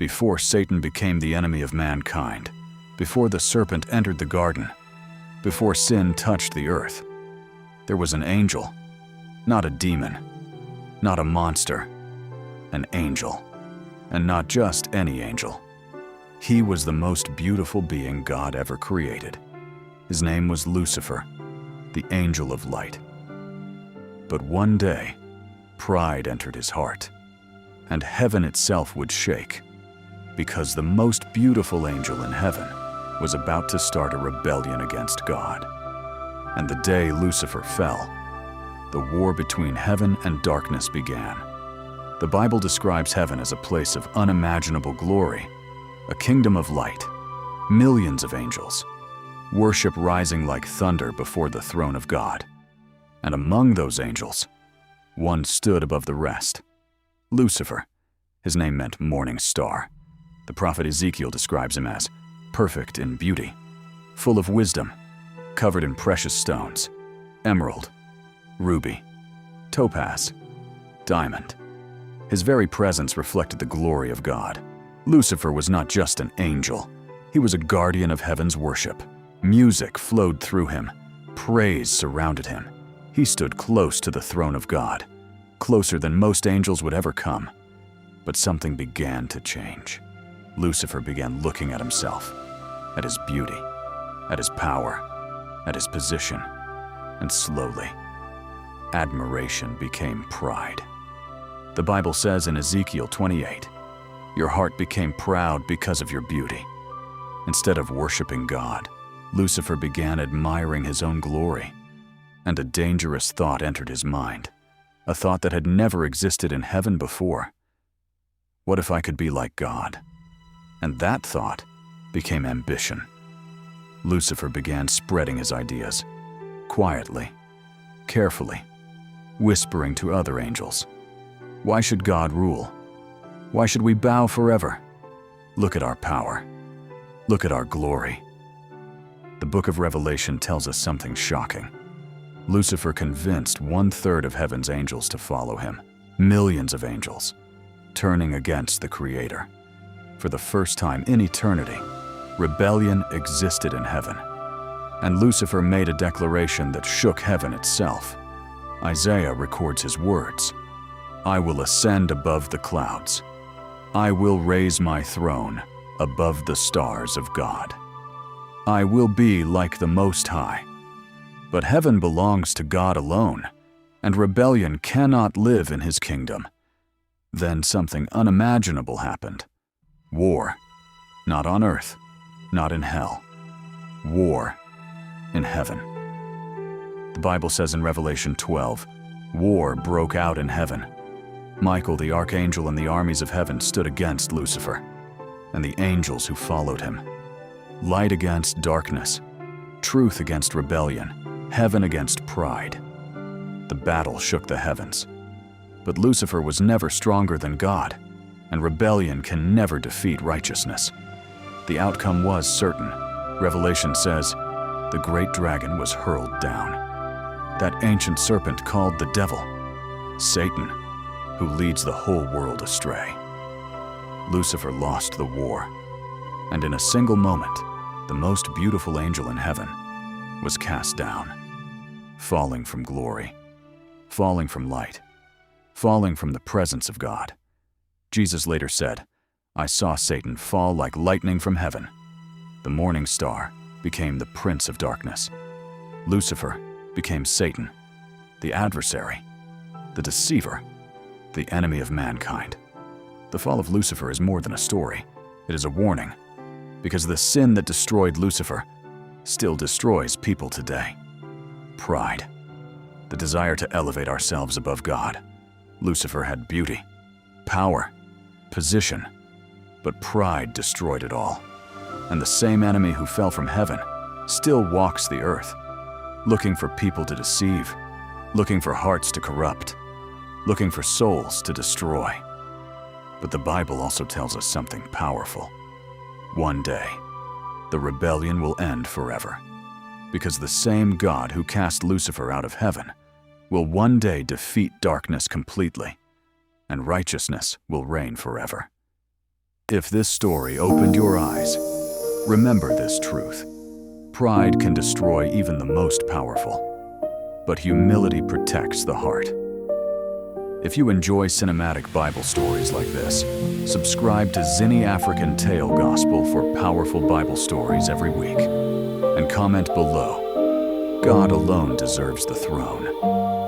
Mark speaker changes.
Speaker 1: Before Satan became the enemy of mankind, before the serpent entered the garden, before sin touched the earth, there was an angel, not a demon, not a monster, an angel, and not just any angel. He was the most beautiful being God ever created. His name was Lucifer, the angel of light. But one day, pride entered his heart, and heaven itself would shake, because the most beautiful angel in heaven was about to start a rebellion against God. And the day Lucifer fell, the war between heaven and darkness began. The Bible describes heaven as a place of unimaginable glory, a kingdom of light, millions of angels, worship rising like thunder before the throne of God. And among those angels, one stood above the rest. Lucifer. His name meant morning star. The prophet Ezekiel describes him as perfect in beauty, full of wisdom, covered in precious stones, emerald, ruby, topaz, diamond. His very presence reflected the glory of God. Lucifer was not just an angel. He was a guardian of heaven's worship. Music flowed through him. Praise surrounded him. He stood close to the throne of God, closer than most angels would ever come. But something began to change. Lucifer began looking at himself, at his beauty, at his power, at his position, and slowly, admiration became pride. The Bible says in Ezekiel 28, "Your heart became proud because of your beauty." Instead of worshiping God, Lucifer began admiring his own glory, and a dangerous thought entered his mind, a thought that had never existed in heaven before. What if I could be like God? And that thought became ambition. Lucifer began spreading his ideas, quietly, carefully, whispering to other angels. Why should God rule? Why should we bow forever? Look at our power. Look at our glory. The book of Revelation tells us something shocking. Lucifer convinced 1/3 of heaven's angels to follow him, millions of angels, turning against the Creator. For the first time in eternity, rebellion existed in heaven. And Lucifer made a declaration that shook heaven itself. Isaiah records his words, "I will ascend above the clouds. I will raise my throne above the stars of God. I will be like the Most High." But heaven belongs to God alone, and rebellion cannot live in his kingdom. Then something unimaginable happened. War. Not on earth, not in hell. War in heaven. The Bible says in Revelation 12, war broke out in heaven. Michael the archangel and the armies of heaven stood against Lucifer, and the angels who followed him. Light against darkness, truth against rebellion, heaven against pride. The battle shook the heavens. But Lucifer was never stronger than God, and rebellion can never defeat righteousness. The outcome was certain. Revelation says, the great dragon was hurled down. That ancient serpent called the devil, Satan, who leads the whole world astray. Lucifer lost the war, and in a single moment, the most beautiful angel in heaven was cast down, falling from glory, falling from light, falling from the presence of God. Jesus later said, "I saw Satan fall like lightning from heaven." The morning star became the prince of darkness. Lucifer became Satan, the adversary, the deceiver, the enemy of mankind. The fall of Lucifer is more than a story. It is a warning, because the sin that destroyed Lucifer still destroys people today. Pride, the desire to elevate ourselves above God. Lucifer had beauty, power, position, but pride destroyed it all. And the same enemy who fell from heaven still walks the earth, looking for people to deceive, looking for hearts to corrupt, looking for souls to destroy. But the Bible also tells us something powerful. One day, the rebellion will end forever, because the same God who cast Lucifer out of heaven will one day defeat darkness completely, and righteousness will reign forever. If this story opened your eyes, remember this truth. Pride can destroy even the most powerful, but humility protects the heart. If you enjoy cinematic Bible stories like this, subscribe to Zinny African Tale Gospel for powerful Bible stories every week. And comment below. God alone deserves the throne.